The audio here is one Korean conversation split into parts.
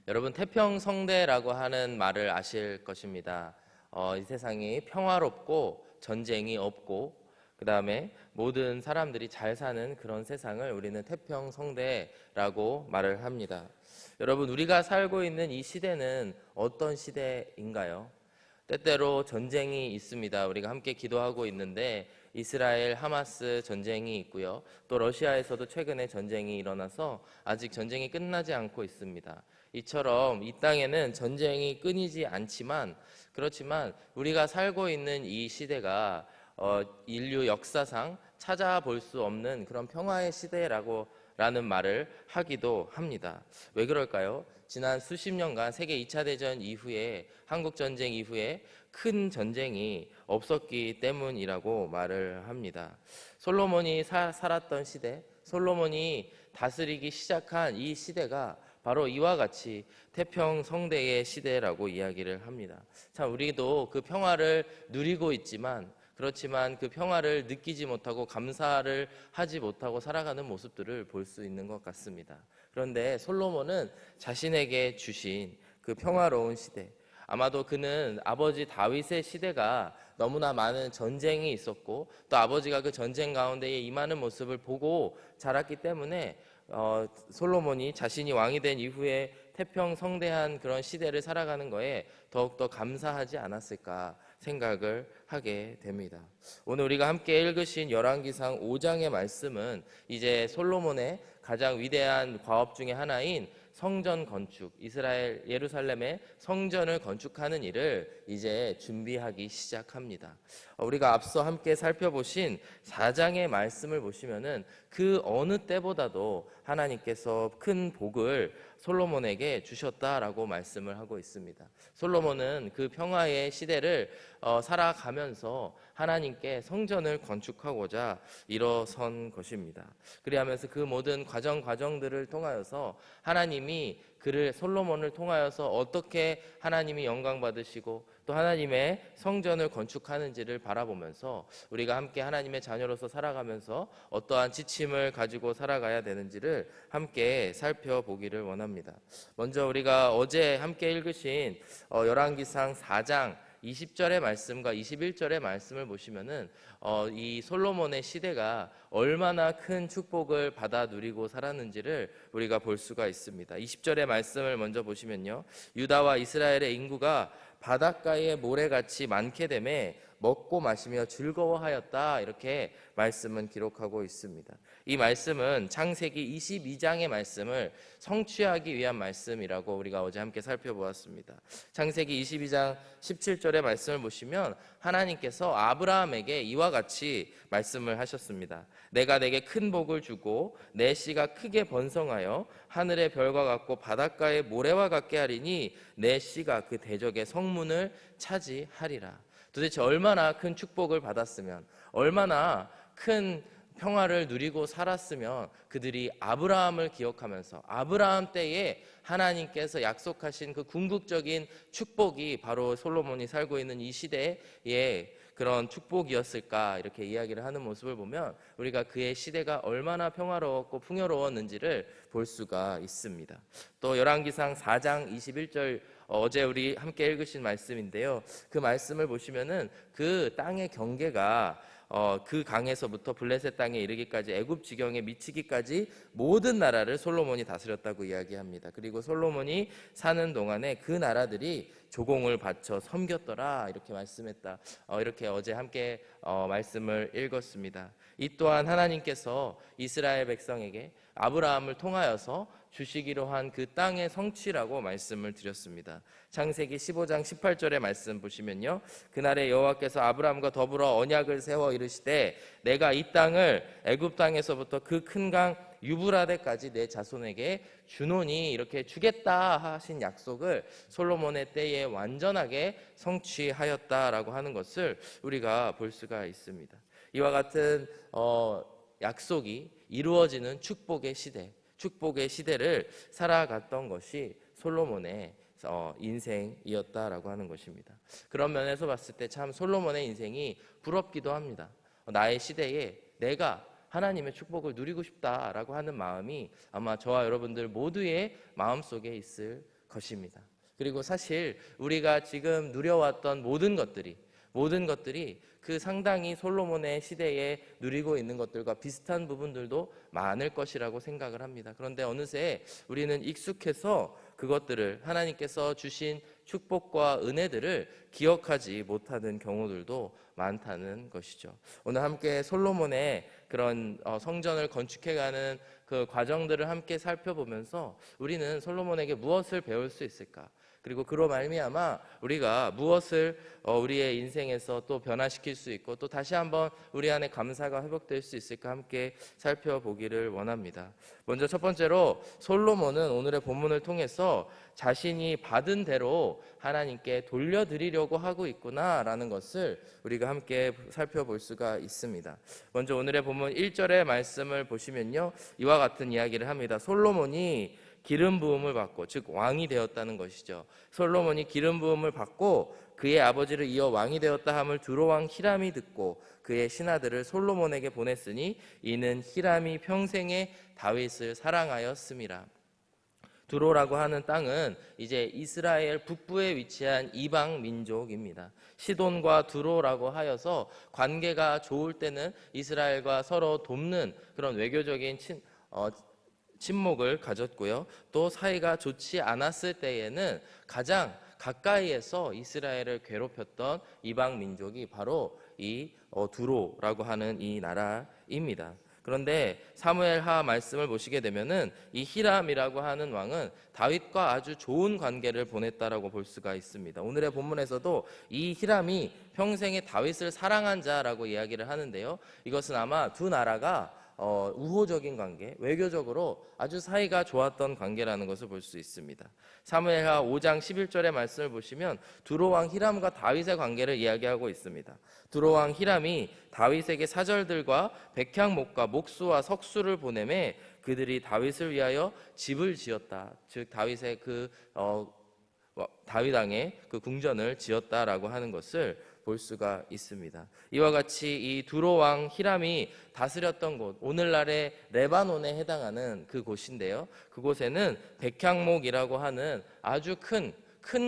여러분, 태평성대라고 하는 말을 아실 것입니다. 이 세상이 평화롭고 전쟁이 없고 그 다음에 모든 사람들이 잘 사는 그런 세상을 우리는 태평성대라고 말을 합니다. 여러분, 우리가 살고 있는 이 시대는 어떤 시대인가요? 때때로 전쟁이 있습니다. 우리가 함께 기도하고 있는데 이스라엘 하마스 전쟁이 있고요. 또 러시아에서도 최근에 전쟁이 일어나서 아직 전쟁이 끝나지 않고 있습니다. 이처럼 이 땅에는 전쟁이 끊이지 않지만 그렇지만 우리가 살고 있는 이 시대가 인류 역사상 찾아볼 수 없는 그런 평화의 시대라는 말을 하기도 합니다. 왜 그럴까요? 지난 수십 년간 세계 2차 대전 이후에 한국 전쟁 이후에 큰 전쟁이 없었기 때문이라고 말을 합니다. 솔로몬이 살았던 시대, 솔로몬이 다스리기 시작한 이 시대가 바로 이와 같이 태평성대의 시대라고 이야기를 합니다. 참, 우리도 그 평화를 누리고 있지만 그렇지만 그 평화를 느끼지 못하고 감사를 하지 못하고 살아가는 모습들을 볼 수 있는 것 같습니다. 그런데 솔로몬은 자신에게 주신 그 평화로운 시대, 아마도 그는 아버지 다윗의 시대가 너무나 많은 전쟁이 있었고 또 아버지가 그 전쟁 가운데에 임하는 모습을 보고 자랐기 때문에 솔로몬이 자신이 왕이 된 이후에 태평성대한 그런 시대를 살아가는 거에 더욱더 감사하지 않았을까 생각을 하게 됩니다. 오늘 우리가 함께 읽으신 열왕기상 5장의 말씀은 이제 솔로몬의 가장 위대한 과업 중에 하나인 성전 건축, 이스라엘 예루살렘의 성전을 건축하는 일을 이제 준비하기 시작합니다. 우리가 앞서 함께 살펴보신 4장의 말씀을 보시면은 그 어느 때보다도 하나님께서 큰 복을 솔로몬에게 주셨다라고 말씀을 하고 있습니다. 솔로몬은 그 평화의 시대를 살아가면서 하나님께 성전을 건축하고자 일어선 것입니다. 그리하면서 그 모든 과정들을 통하여서 하나님이 그를 솔로몬을 통하여서 어떻게 하나님이 영광 받으시고 또 하나님의 성전을 건축하는지를 바라보면서 우리가 함께 하나님의 자녀로서 살아가면서 어떠한 지침을 가지고 살아가야 되는지를 함께 살펴보기를 원합니다. 먼저 우리가 어제 함께 읽으신 열왕기상 4장 20절의 말씀과 21절의 말씀을 보시면은 이 솔로몬의 시대가 얼마나 큰 축복을 받아 누리고 살았는지를 우리가 볼 수가 있습니다. 20절의 말씀을 먼저 보시면요, 유다와 이스라엘의 인구가 바닷가에 모래같이 많게 되매 먹고 마시며 즐거워하였다, 이렇게 말씀은 기록하고 있습니다. 이 말씀은 창세기 22장의 말씀을 성취하기 위한 말씀이라고 우리가 어제 함께 살펴보았습니다. 창세기 22장 17절의 말씀을 보시면 하나님께서 아브라함에게 이와 같이 말씀을 하셨습니다. 내가 내게 큰 복을 주고 내 씨가 크게 번성하여 하늘의 별과 같고 바닷가의 모래와 같게 하리니 내 씨가 그 대적의 성문을 차지하리라. 도대체 얼마나 큰 축복을 받았으면, 얼마나 큰 평화를 누리고 살았으면 그들이 아브라함을 기억하면서 아브라함 때에 하나님께서 약속하신 그 궁극적인 축복이 바로 솔로몬이 살고 있는 이 시대의 그런 축복이었을까, 이렇게 이야기를 하는 모습을 보면 우리가 그의 시대가 얼마나 평화로웠고 풍요로웠는지를 볼 수가 있습니다. 또 열왕기상 4장 21절, 어제 우리 함께 읽으신 말씀인데요, 그 말씀을 보시면은 그 땅의 경계가 그 강에서부터 블레셋 땅에 이르기까지 애굽 지경에 미치기까지 모든 나라를 솔로몬이 다스렸다고 이야기합니다. 그리고 솔로몬이 사는 동안에 그 나라들이 조공을 바쳐 섬겼더라, 이렇게 말씀했다. 이렇게 어제 함께 말씀을 읽었습니다. 이 또한 하나님께서 이스라엘 백성에게 아브라함을 통하여서 주시기로 한 그 땅의 성취라고 말씀을 드렸습니다. 창세기 15장 18절의 말씀 보시면요, 그날에 여호와께서 아브라함과 더불어 언약을 세워 이르시되 내가 이 땅을 애굽 땅에서부터 그 큰 강 유브라데까지 내 자손에게 주노니, 이렇게 주겠다 하신 약속을 솔로몬의 때에 완전하게 성취하였다라고 하는 것을 우리가 볼 수가 있습니다. 이와 같은 약속이 이루어지는 축복의 시대를 살아갔던 것이 솔로몬의 인생이었다라고 하는 것입니다. 그런 면에서 봤을 때 참 솔로몬의 인생이 부럽기도 합니다. 나의 시대에 내가 하나님의 축복을 누리고 싶다라고 하는 마음이 아마 저와 여러분들 모두의 마음속에 있을 것입니다. 그리고 사실 우리가 지금 누려왔던 모든 것들이 그 상당히 솔로몬의 시대에 누리고 있는 것들과 비슷한 부분들도 많을 것이라고 생각을 합니다. 그런데 어느새 우리는 익숙해서 그것들을, 하나님께서 주신 축복과 은혜들을 기억하지 못하는 경우들도 많다는 것이죠. 오늘 함께 솔로몬의 그런 성전을 건축해가는 그 과정들을 함께 살펴보면서 우리는 솔로몬에게 무엇을 배울 수 있을까? 그리고 그로 말미암아 우리가 무엇을 우리의 인생에서 또 변화시킬 수 있고 또 다시 한번 우리 안에 감사가 회복될 수 있을까 함께 살펴보기를 원합니다. 먼저 첫 번째로 솔로몬은 오늘의 본문을 통해서 자신이 받은 대로 하나님께 돌려드리려고 하고 있구나라는 것을 우리가 함께 살펴볼 수가 있습니다. 먼저 오늘의 본문 1절의 말씀을 보시면요, 이와 같은 이야기를 합니다. 솔로몬이 기름 부음을 받고, 즉 왕이 되었다는 것이죠. 솔로몬이 기름 부음을 받고 그의 아버지를 이어 왕이 되었다 함을 두로왕 히람이 듣고 그의 신하들을 솔로몬에게 보냈으니 이는 히람이 평생에 다윗을 사랑하였음이라. 두로라고 하는 땅은 이제 이스라엘 북부에 위치한 이방 민족입니다. 시돈과 두로라고 하여서 관계가 좋을 때는 이스라엘과 서로 돕는 그런 외교적인 친목을 가졌고요. 또 사이가 좋지 않았을 때에는 가장 가까이에서 이스라엘을 괴롭혔던 이방 민족이 바로 이 두로라고 하는 이 나라입니다. 그런데 사무엘하 말씀을 보시게 되면은 이 히람이라고 하는 왕은 다윗과 아주 좋은 관계를 보냈다라고 볼 수가 있습니다. 오늘의 본문에서도 이 히람이 평생에 다윗을 사랑한 자라고 이야기를 하는데요. 이것은 아마 두 나라가 우호적인 관계, 외교적으로 아주 사이가 좋았던 관계라는 것을 볼 수 있습니다. 사무엘하 5장 11절의 말씀을 보시면 두로왕 히람과 다윗의 관계를 이야기하고 있습니다. 두로왕 히람이 다윗에게 사절들과 백향목과 목수와 석수를 보내매 그들이 다윗을 위하여 집을 지었다. 즉 다윗의 다윗 왕의 그 궁전을 지었다라고 하는 것을 볼 수가 있습니다. 이와 같이 이 두로왕 히람이 다스렸던 곳, 오늘날의 레바논에 해당하는 그 곳인데요. 그곳에는 백향목이라고 하는 아주 큰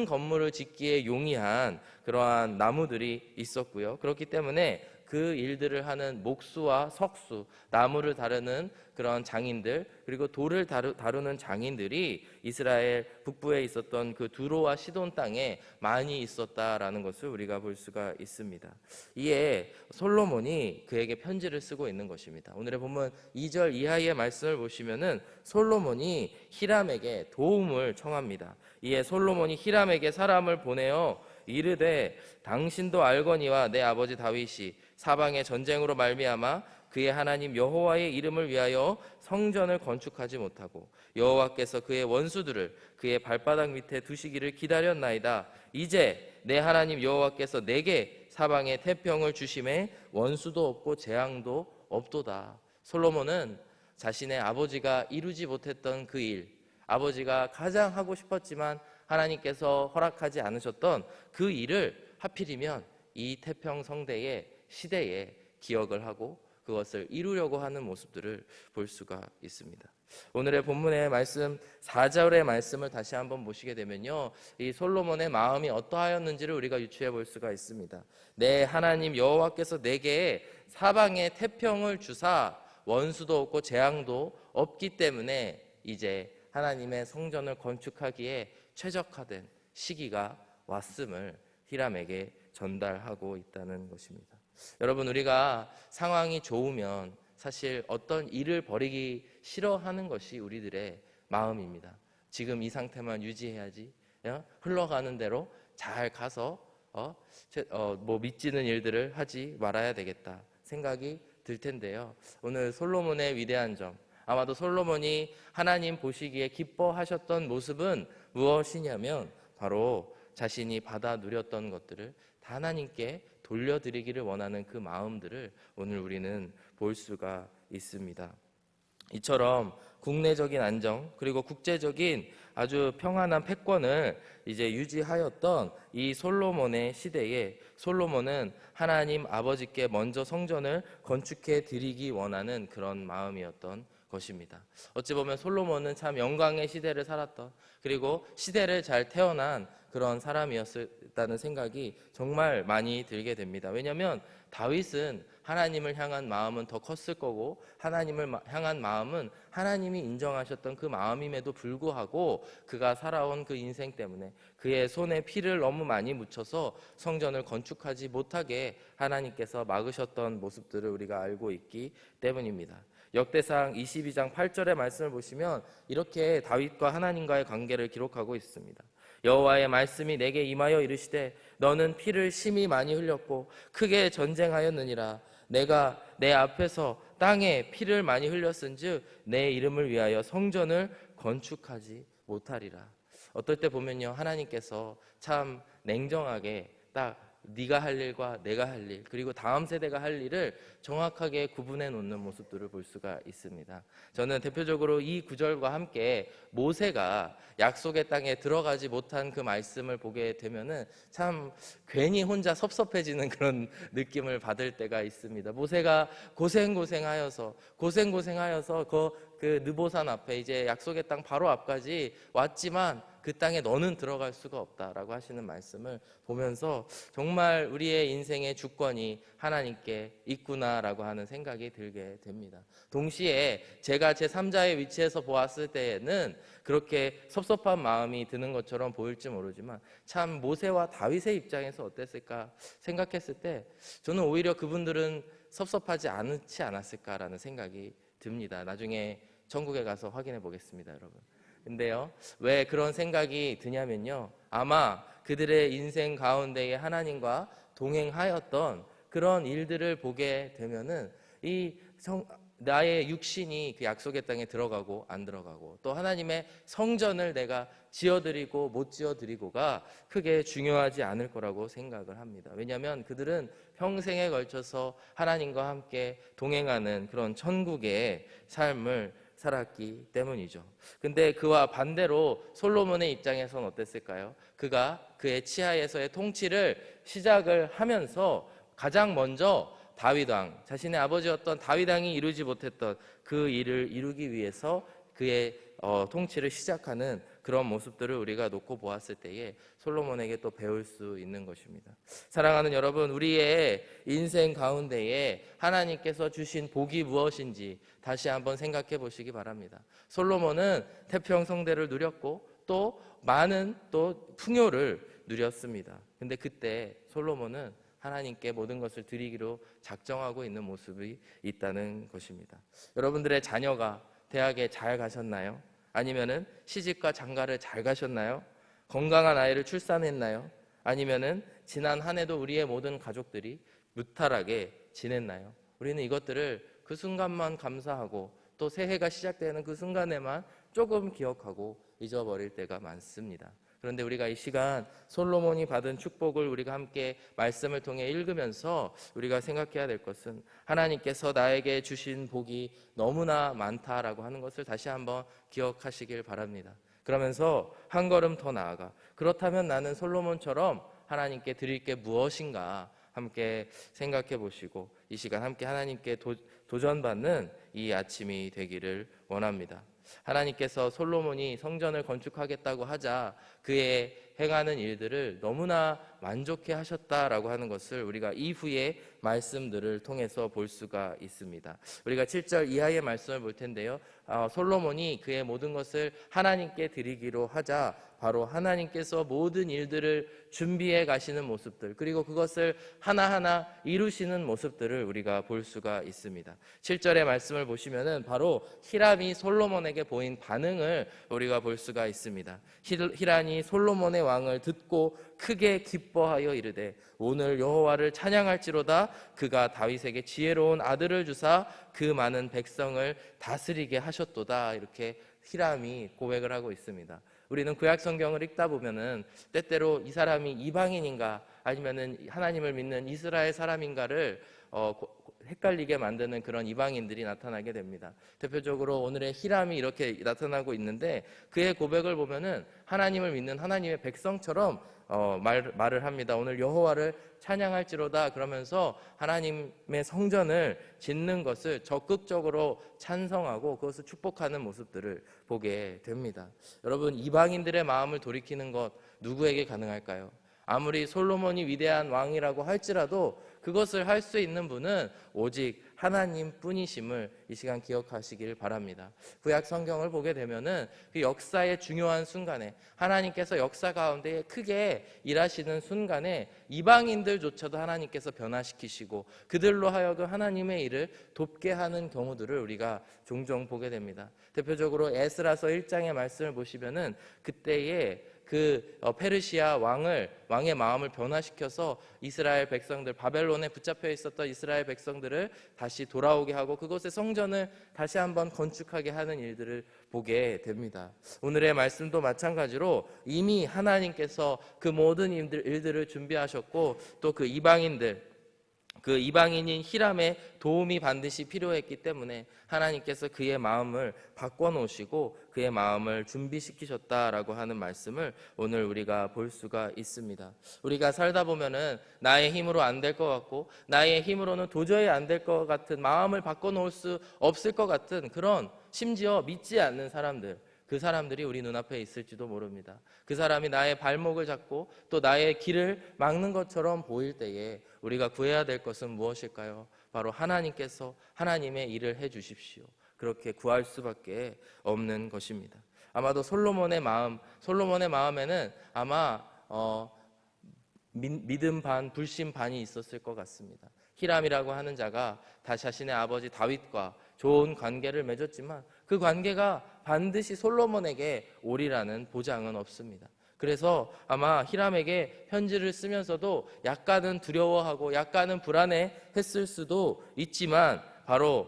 건물을 짓기에 용이한 그러한 나무들이 있었고요. 그렇기 때문에 그 일들을 하는 목수와 석수, 나무를 다루는 그런 장인들, 그리고 돌을 다루는 장인들이 이스라엘 북부에 있었던 그 두로와 시돈 땅에 많이 있었다라는 것을 우리가 볼 수가 있습니다. 이에 솔로몬이 그에게 편지를 쓰고 있는 것입니다. 오늘의 본문 2절 이하의 말씀을 보시면은 솔로몬이 히람에게 도움을 청합니다. 이에 솔로몬이 히람에게 사람을 보내어 이르되 당신도 알거니와 내 아버지 다윗이 사방의 전쟁으로 말미암아 그의 하나님 여호와의 이름을 위하여 성전을 건축하지 못하고 여호와께서 그의 원수들을 그의 발바닥 밑에 두시기를 기다렸나이다. 이제 내 하나님 여호와께서 내게 사방에 태평을 주심에 원수도 없고 재앙도 없도다. 솔로몬은 자신의 아버지가 이루지 못했던 그 일, 아버지가 가장 하고 싶었지만 하나님께서 허락하지 않으셨던 그 일을 하필이면 이 태평성대의 시대에 기억을 하고 그것을 이루려고 하는 모습들을 볼 수가 있습니다. 오늘의 본문의 말씀 4절의 말씀을 다시 한번 보시게 되면요, 이 솔로몬의 마음이 어떠하였는지를 우리가 유추해 볼 수가 있습니다. 내 하나님 여호와께서 내게 사방에 태평을 주사 원수도 없고 재앙도 없기 때문에 이제 하나님의 성전을 건축하기에 최적화된 시기가 왔음을 히람에게 전달하고 있다는 것입니다. 여러분, 우리가 상황이 좋으면 사실 어떤 일을 벌이기 싫어하는 것이 우리들의 마음입니다. 지금 이 상태만 유지해야지, 흘러가는 대로 잘 가서 믿지는 일들을 하지 말아야 되겠다 생각이 들 텐데요. 오늘 솔로몬의 위대한 점, 아마도 솔로몬이 하나님 보시기에 기뻐하셨던 모습은 무엇이냐면 바로 자신이 받아 누렸던 것들을 다 하나님께 돌려드리기를 원하는 그 마음들을 오늘 우리는 볼 수가 있습니다. 이처럼 국내적인 안정 그리고 국제적인 아주 평안한 패권을 이제 유지하였던 이 솔로몬의 시대에 솔로몬은 하나님 아버지께 먼저 성전을 건축해 드리기 원하는 그런 마음이었던 것입니다. 어찌 보면 솔로몬은 참 영광의 시대를 살았던, 그리고 시대를 잘 태어난 그런 사람이었다는 생각이 정말 많이 들게 됩니다. 왜냐하면 다윗은 하나님을 향한 마음은 더 컸을 거고, 하나님을 향한 마음은 하나님이 인정하셨던 그 마음임에도 불구하고 그가 살아온 그 인생 때문에 그의 손에 피를 너무 많이 묻혀서 성전을 건축하지 못하게 하나님께서 막으셨던 모습들을 우리가 알고 있기 때문입니다. 역대상 22장 8절의 말씀을 보시면 이렇게 다윗과 하나님과의 관계를 기록하고 있습니다. 여호와의 말씀이 내게 임하여 이르시되 너는 피를 심히 많이 흘렸고 크게 전쟁하였느니라. 내가 내 앞에서 땅에 피를 많이 흘렸은즉 내 이름을 위하여 성전을 건축하지 못하리라. 어떨 때 보면요, 하나님께서 참 냉정하게 딱 네가 할 일과 내가 할 일, 그리고 다음 세대가 할 일을 정확하게 구분해 놓는 모습들을 볼 수가 있습니다. 저는 대표적으로 이 구절과 함께 모세가 약속의 땅에 들어가지 못한 그 말씀을 보게 되면은 참 괜히 혼자 섭섭해지는 그런 느낌을 받을 때가 있습니다. 모세가 고생하여서 그 느보산 앞에 이제 약속의 땅 바로 앞까지 왔지만 그 땅에 너는 들어갈 수가 없다라고 하시는 말씀을 보면서 정말 우리의 인생의 주권이 하나님께 있구나라고 하는 생각이 들게 됩니다. 동시에 제가 제 3자의 위치에서 보았을 때에는 그렇게 섭섭한 마음이 드는 것처럼 보일지 모르지만 참 모세와 다윗의 입장에서 어땠을까 생각했을 때 저는 오히려 그분들은 섭섭하지 않지 않았을까라는 생각이 듭니다. 나중에 천국에 가서 확인해 보겠습니다, 여러분. 근데요, 왜 그런 생각이 드냐면요, 아마 그들의 인생 가운데에 하나님과 동행하였던 그런 일들을 보게 되면은 나의 육신이 그 약속의 땅에 들어가고 안 들어가고, 또 하나님의 성전을 내가 지어드리고 못 지어드리고가 크게 중요하지 않을 거라고 생각을 합니다. 왜냐하면 그들은 평생에 걸쳐서 하나님과 함께 동행하는 그런 천국의 삶을 살았기 때문이죠. 근데 그와 반대로 솔로몬의 입장에서는 어땠을까요? 그가 그의 치하에서의 통치를 시작을 하면서 가장 먼저 다윗왕, 자신의 아버지였던 다윗왕이 이루지 못했던 그 일을 이루기 위해서 그의 통치를 시작하는 그런 모습들을 우리가 놓고 보았을 때에 솔로몬에게 또 배울 수 있는 것입니다. 사랑하는 여러분, 우리의 인생 가운데에 하나님께서 주신 복이 무엇인지 다시 한번 생각해 보시기 바랍니다. 솔로몬은 태평성대를 누렸고 또 많은 또 풍요를 누렸습니다. 근데 그때 솔로몬은 하나님께 모든 것을 드리기로 작정하고 있는 모습이 있다는 것입니다. 여러분들의 자녀가 대학에 잘 가셨나요? 아니면은 시집과 장가를 잘 가셨나요? 건강한 아이를 출산했나요? 아니면은 지난 한 해도 우리의 모든 가족들이 무탈하게 지냈나요? 우리는 이것들을 그 순간만 감사하고 또 새해가 시작되는 그 순간에만 조금 기억하고 잊어버릴 때가 많습니다. 그런데 우리가 이 시간 솔로몬이 받은 축복을 우리가 함께 말씀을 통해 읽으면서 우리가 생각해야 될 것은 하나님께서 나에게 주신 복이 너무나 많다라고 하는 것을 다시 한번 기억하시길 바랍니다. 그러면서 한 걸음 더 나아가, 그렇다면 나는 솔로몬처럼 하나님께 드릴 게 무엇인가 함께 생각해 보시고 이 시간 함께 하나님께 도전받는 이 아침이 되기를 원합니다. 하나님께서 솔로몬이 성전을 건축하겠다고 하자 그의 행하는 일들을 너무나 만족해 하셨다라고 하는 것을 우리가 이후의 말씀들을 통해서 볼 수가 있습니다. 우리가 7절 이하의 말씀을 볼 텐데요, 솔로몬이 그의 모든 것을 하나님께 드리기로 하자 바로 하나님께서 모든 일들을 준비해 가시는 모습들, 그리고 그것을 하나하나 이루시는 모습들을 우리가 볼 수가 있습니다. 7절의 말씀을 보시면은 바로 히람이 솔로몬에게 보인 반응을 우리가 볼 수가 있습니다. 히람이 솔로몬의 왕을 듣고 크게 기뻐하여 이르되 오늘 여호와를 찬양할지로다. 그가 다윗에게 지혜로운 아들을 주사 그 많은 백성을 다스리게 하셨도다. 이렇게 히람이 고백을 하고 있습니다. 우리는 구약 성경을 읽다 보면은 때때로 이 사람이 이방인인가 아니면은 하나님을 믿는 이스라엘 사람인가를 헷갈리게 만드는 그런 이방인들이 나타나게 됩니다. 대표적으로 오늘의 히람이 이렇게 나타나고 있는데, 그의 고백을 보면은 하나님을 믿는 하나님의 백성처럼 말을 합니다. 오늘 여호와를 찬양할지로다 그러면서 하나님의 성전을 짓는 것을 적극적으로 찬성하고 그것을 축복하는 모습들을 보게 됩니다. 여러분, 이방인들의 마음을 돌이키는 것 누구에게 가능할까요? 아무리 솔로몬이 위대한 왕이라고 할지라도 그것을 할 수 있는 분은 오직 하나님뿐이심을 이 시간 기억하시길 바랍니다. 구약 성경을 보게 되면은 그 역사의 중요한 순간에, 하나님께서 역사 가운데 크게 일하시는 순간에 이방인들조차도 하나님께서 변화시키시고 그들로 하여금 하나님의 일을 돕게 하는 경우들을 우리가 종종 보게 됩니다. 대표적으로 에스라서 1장의 말씀을 보시면은 그때에 페르시아 왕의 마음을 변화시켜서 이스라엘 백성들, 바벨론에 붙잡혀 있었던 이스라엘 백성들을 다시 돌아오게 하고 그곳의 성전을 다시 한번 건축하게 하는 일들을 보게 됩니다. 오늘의 말씀도 마찬가지로 이미 하나님께서 그 모든 일들을 준비하셨고, 또 그 이방인인 히람의 도움이 반드시 필요했기 때문에 하나님께서 그의 마음을 바꿔놓으시고 그의 마음을 준비시키셨다라고 하는 말씀을 오늘 우리가 볼 수가 있습니다. 우리가 살다 보면은 나의 힘으로 안 될 것 같고, 나의 힘으로는 도저히 안 될 것 같은, 마음을 바꿔놓을 수 없을 것 같은 그런, 심지어 믿지 않는 사람들, 그 사람들이 우리 눈앞에 있을지도 모릅니다. 그 사람이 나의 발목을 잡고 또 나의 길을 막는 것처럼 보일 때에 우리가 구해야 될 것은 무엇일까요? 바로 하나님께서 하나님의 일을 해 주십시오. 그렇게 구할 수밖에 없는 것입니다. 아마도 솔로몬의 마음에는 아마 믿음 반, 불신 반이 있었을 것 같습니다. 히람이라고 하는 자가 자신의 아버지 다윗과 좋은 관계를 맺었지만 그 관계가 반드시 솔로몬에게 오리라는 보장은 없습니다. 그래서 아마 히람에게 편지를 쓰면서도 약간은 두려워하고 약간은 불안해했을 수도 있지만, 바로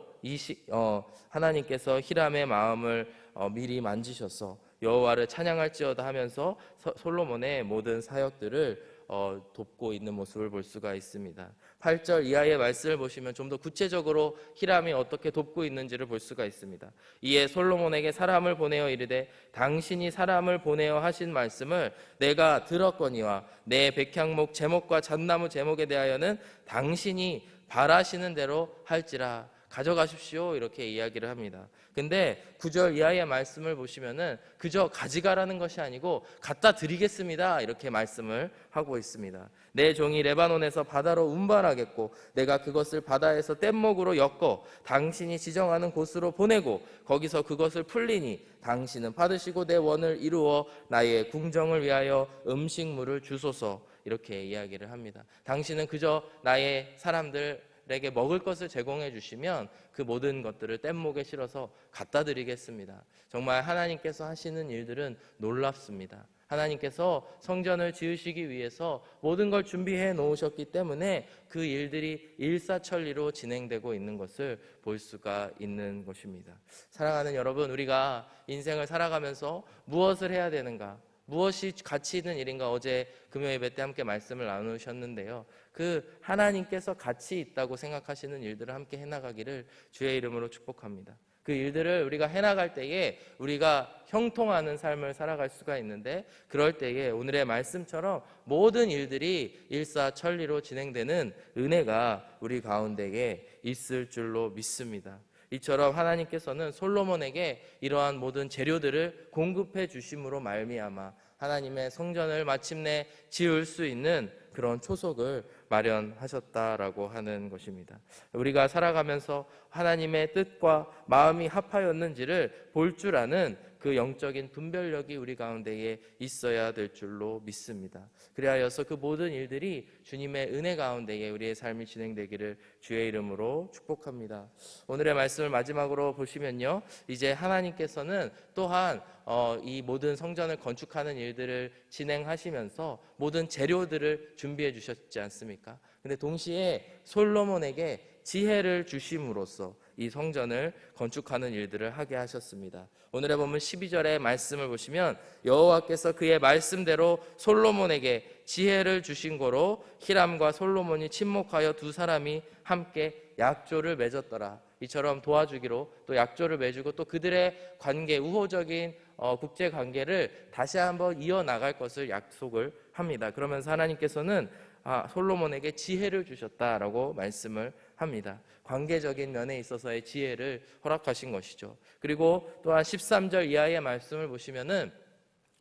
하나님께서 히람의 마음을 미리 만지셔서 여호와를 찬양할지어다 하면서 솔로몬의 모든 사역들을 돕고 있는 모습을 볼 수가 있습니다. 8절 이하의 말씀을 보시면 좀 더 구체적으로 히람이 어떻게 돕고 있는지를 볼 수가 있습니다. 이에 솔로몬에게 사람을 보내어 이르되 당신이 사람을 보내어 하신 말씀을 내가 들었거니와 내 백향목 제목과 잣나무 제목에 대하여는 당신이 바라시는 대로 할지라 가져가십시오, 이렇게 이야기를 합니다. 근데 9절 이하의 말씀을 보시면은 그저 가져가라는 것이 아니고 갖다 드리겠습니다, 이렇게 말씀을 하고 있습니다. 내 종이 레바논에서 바다로 운반하겠고 내가 그것을 바다에서 뗏목으로 엮어 당신이 지정하는 곳으로 보내고 거기서 그것을 풀리니 당신은 받으시고 내 원을 이루어 나의 궁정을 위하여 음식물을 주소서, 이렇게 이야기를 합니다. 당신은 그저 나의 사람들에게 먹을 것을 제공해 주시면 그 모든 것들을 뗏목에 실어서 갖다 드리겠습니다. 정말 하나님께서 하시는 일들은 놀랍습니다. 하나님께서 성전을 지으시기 위해서 모든 걸 준비해 놓으셨기 때문에 그 일들이 일사천리로 진행되고 있는 것을 볼 수가 있는 것입니다. 사랑하는 여러분, 우리가 인생을 살아가면서 무엇을 해야 되는가, 무엇이 가치 있는 일인가, 어제 금요 예배 때 함께 말씀을 나누셨는데요. 그 하나님께서 가치 있다고 생각하시는 일들을 함께 해나가기를 주의 이름으로 축복합니다. 그 일들을 우리가 해나갈 때에 우리가 형통하는 삶을 살아갈 수가 있는데, 그럴 때에 오늘의 말씀처럼 모든 일들이 일사천리로 진행되는 은혜가 우리 가운데에 있을 줄로 믿습니다. 이처럼 하나님께서는 솔로몬에게 이러한 모든 재료들을 공급해 주심으로 말미암아 하나님의 성전을 마침내 지을 수 있는 그런 초석을 마련하셨다라고 하는 것입니다. 우리가 살아가면서 하나님의 뜻과 마음이 합하였는지를 볼 줄 아는 그 영적인 분별력이 우리 가운데에 있어야 될 줄로 믿습니다. 그리하여서 그 모든 일들이 주님의 은혜 가운데에 우리의 삶이 진행되기를 주의 이름으로 축복합니다. 오늘의 말씀을 마지막으로 보시면요, 이제 하나님께서는 또한 이 모든 성전을 건축하는 일들을 진행하시면서 모든 재료들을 준비해 주셨지 않습니까? 근데 동시에 솔로몬에게 지혜를 주심으로써 이 성전을 건축하는 일들을 하게 하셨습니다. 오늘의 본문 12절의 말씀을 보시면 여호와께서 그의 말씀대로 솔로몬에게 지혜를 주신 거로 히람과 솔로몬이 친목하여 두 사람이 함께 약조를 맺었더라. 이처럼 도와주기로 또 약조를 맺고 또 그들의 관계, 우호적인 국제 관계를 다시 한번 이어나갈 것을 약속을 합니다. 그러면서 하나님께서는 솔로몬에게 지혜를 주셨다라고 말씀을 합니다. 관계적인 면에 있어서의 지혜를 허락하신 것이죠. 그리고 또한 13절 이하의 말씀을 보시면은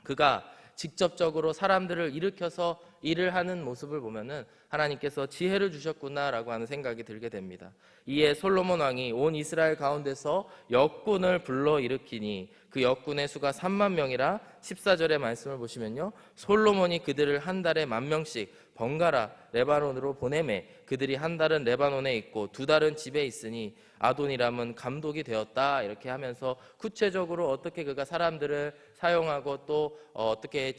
그가 직접적으로 사람들을 일으켜서 일을 하는 모습을 보면은 하나님께서 지혜를 주셨구나라고 하는 생각이 들게 됩니다. 이에 솔로몬 왕이 온 이스라엘 가운데서 역군을 불러 일으키니 그 역군의 수가 3만 명이라 14절의 말씀을 보시면요, 솔로몬이 그들을 한 달에 10,000명씩 번갈아 레바논으로 보내매 그들이 한 달은 레바논에 있고 두 달은 집에 있으니 아도니람은 감독이 되었다. 이렇게 하면서 구체적으로 어떻게 그가 사람들을 사용하고 또 어떻게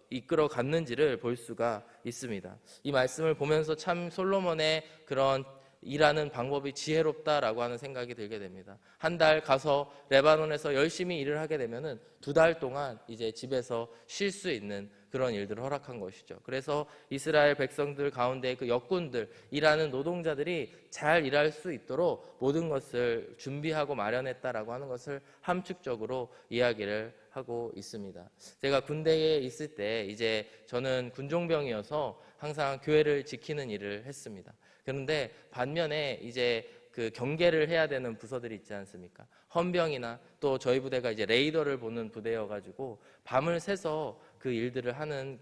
이끌어 갔는지를 볼 수가 있습니다. 이 말씀을 보면서 참 솔로몬의 그런 일하는 방법이 지혜롭다라고 하는 생각이 들게 됩니다. 한 달 가서 레바논에서 열심히 일을 하게 되면은 두 달 동안 이제 집에서 쉴 수 있는 그런 일들을 허락한 것이죠. 그래서 이스라엘 백성들 가운데 그 역군들, 일하는 노동자들이 잘 일할 수 있도록 모든 것을 준비하고 마련했다라고 하는 것을 함축적으로 이야기를 하고 있습니다. 제가 군대에 있을 때 이제 저는 군종병이어서 항상 교회를 지키는 일을 했습니다. 그런데 반면에 이제 그 경계를 해야 되는 부서들이 있지 않습니까? 헌병이나 또 저희 부대가 이제 레이더를 보는 부대여가지고 밤을 새서 그 일들을 하는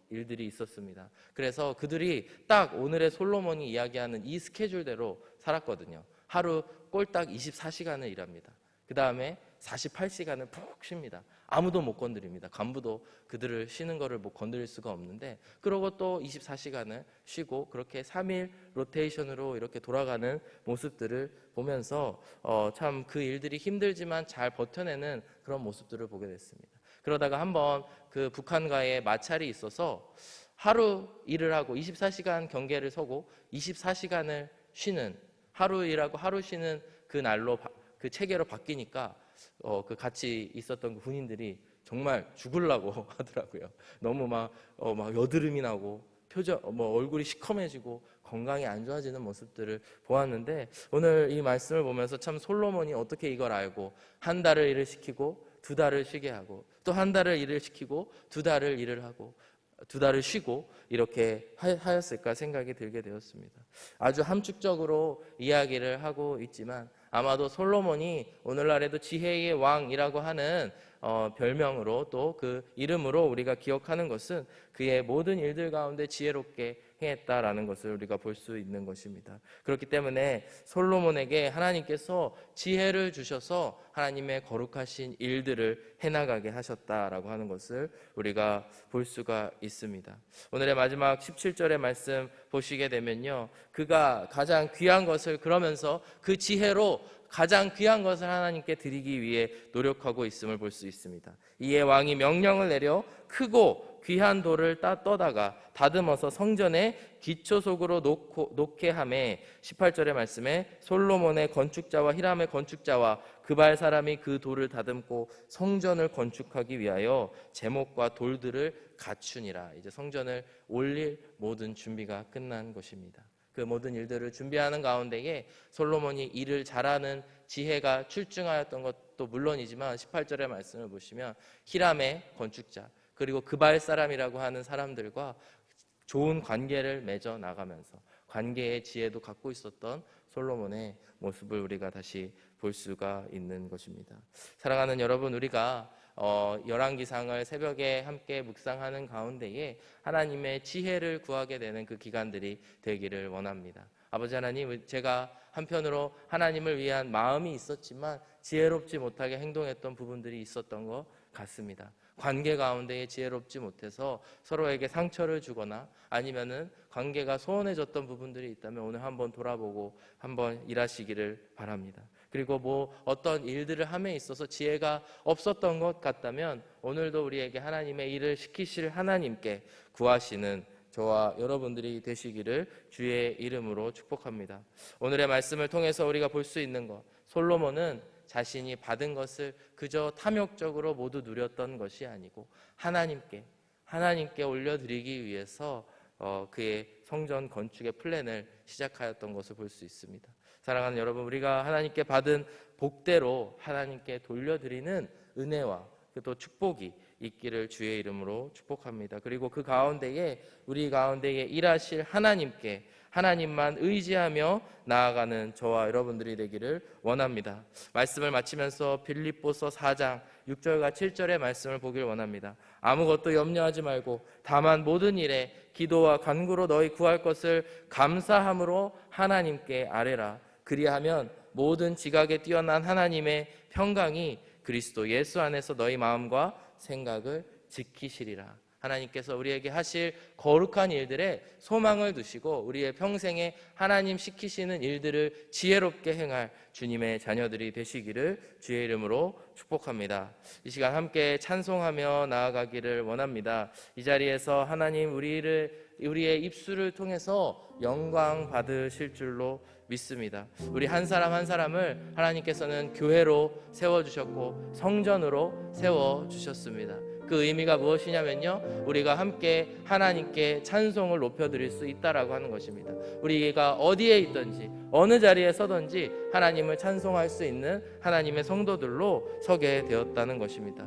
일들이 있었습니다. 그래서 그들이 딱 오늘의 솔로몬이 이야기하는 이 스케줄대로 살았거든요. 하루 꼴딱 24시간을 일합니다. 그 다음에 48시간을 푹 쉽니다. 아무도 못 건드립니다. 간부도 그들을 쉬는 거를 뭐 건드릴 수가 없는데, 그러고 또 24시간을 쉬고 그렇게 3일 로테이션으로 이렇게 돌아가는 모습들을 보면서 참 그 일들이 힘들지만 잘 버텨내는 그런 모습들을 보게 됐습니다. 그러다가 한번 그 북한과의 마찰이 있어서 하루 일을 하고 24시간 경계를 서고 24시간을 쉬는, 하루 일하고 하루 쉬는 그 날로 그 체계로 바뀌니까 그 같이 있었던 그 군인들이 정말 죽으려고 하더라고요. 너무 막 여드름이 나고 표정, 얼굴이 시커매지고 건강이 안 좋아지는 모습들을 보았는데, 오늘 이 말씀을 보면서 참 솔로몬이 어떻게 이걸 알고 한 달을 일을 시키고 두 달을 쉬게 하고 또 한 달을 일을 시키고 두 달을 일을 하고 두 달을 쉬고 이렇게 하였을까 생각이 들게 되었습니다. 아주 함축적으로 이야기를 하고 있지만 아마도 솔로몬이 오늘날에도 지혜의 왕이라고 하는 별명으로 또 그 이름으로 우리가 기억하는 것은 그의 모든 일들 가운데 지혜롭게 행했다라는 것을 우리가 볼 수 있는 것입니다. 그렇기 때문에 솔로몬에게 하나님께서 지혜를 주셔서 하나님의 거룩하신 일들을 해나가게 하셨다라고 하는 것을 우리가 볼 수가 있습니다. 오늘의 마지막 17절의 말씀 보시게 되면요, 그가 가장 귀한 것을, 그러면서 그 지혜로 가장 귀한 것을 하나님께 드리기 위해 노력하고 있음을 볼 수 있습니다. 이에 왕이 명령을 내려 크고 귀한 돌을 떠다가 다듬어서 성전의 기초속으로 놓게 하매, 18절의 말씀에 솔로몬의 건축자와 히람의 건축자와 그발 사람이 그 돌을 다듬고 성전을 건축하기 위하여 제목과 돌들을 갖추니라. 이제 성전을 올릴 모든 준비가 끝난 것입니다. 그 모든 일들을 준비하는 가운데에 솔로몬이 일을 잘하는 지혜가 출중하였던 것도 물론이지만 18절의 말씀을 보시면 히람의 건축자 그리고 그발 사람이라고 하는 사람들과 좋은 관계를 맺어 나가면서 관계의 지혜도 갖고 있었던 솔로몬의 모습을 우리가 다시 볼 수가 있는 것입니다. 사랑하는 여러분, 우리가 열왕기상을 새벽에 함께 묵상하는 가운데에 하나님의 지혜를 구하게 되는 그 기간들이 되기를 원합니다. 아버지 하나님, 제가 한편으로 하나님을 위한 마음이 있었지만 지혜롭지 못하게 행동했던 부분들이 있었던 것 같습니다. 관계 가운데에 지혜롭지 못해서 서로에게 상처를 주거나 아니면은 관계가 소원해졌던 부분들이 있다면 오늘 한번 돌아보고 한번 일하시기를 바랍니다. 그리고 어떤 일들을 함에 있어서 지혜가 없었던 것 같다면 오늘도 우리에게 하나님의 일을 시키실 하나님께 구하시는 저와 여러분들이 되시기를 주의 이름으로 축복합니다. 오늘의 말씀을 통해서 우리가 볼 수 있는 것, 솔로몬은 자신이 받은 것을 그저 탐욕적으로 모두 누렸던 것이 아니고 하나님께 올려드리기 위해서 그의 성전 건축의 플랜을 시작하였던 것을 볼 수 있습니다. 사랑하는 여러분, 우리가 하나님께 받은 복대로 하나님께 돌려드리는 은혜와 또 축복이 있기를 주의 이름으로 축복합니다. 그리고 그 가운데에 우리 가운데에 일하실 하나님만 의지하며 나아가는 저와 여러분들이 되기를 원합니다. 말씀을 마치면서 빌립보서 4장 6절과 7절의 말씀을 보길 원합니다. 아무것도 염려하지 말고 다만 모든 일에 기도와 간구로 너희 구할 것을 감사함으로 하나님께 아뢰라. 그리하면 모든 지각에 뛰어난 하나님의 평강이 그리스도 예수 안에서 너희 마음과 생각을 지키시리라. 하나님께서 우리에게 하실 거룩한 일들에 소망을 두시고 우리의 평생에 하나님 시키시는 일들을 지혜롭게 행할 주님의 자녀들이 되시기를 주의 이름으로 축복합니다. 이 시간 함께 찬송하며 나아가기를 원합니다. 이 자리에서 하나님 우리의 입술을 통해서 영광 받으실 줄로 믿습니다. 우리 한 사람 한 사람을 하나님께서는 교회로 세워주셨고 성전으로 세워주셨습니다. 그 의미가 무엇이냐면요, 우리가 함께 하나님께 찬송을 높여드릴 수 있다라고 하는 것입니다. 우리가 어디에 있든지 어느 자리에 서든지 하나님을 찬송할 수 있는 하나님의 성도들로 서게 되었다는 것입니다.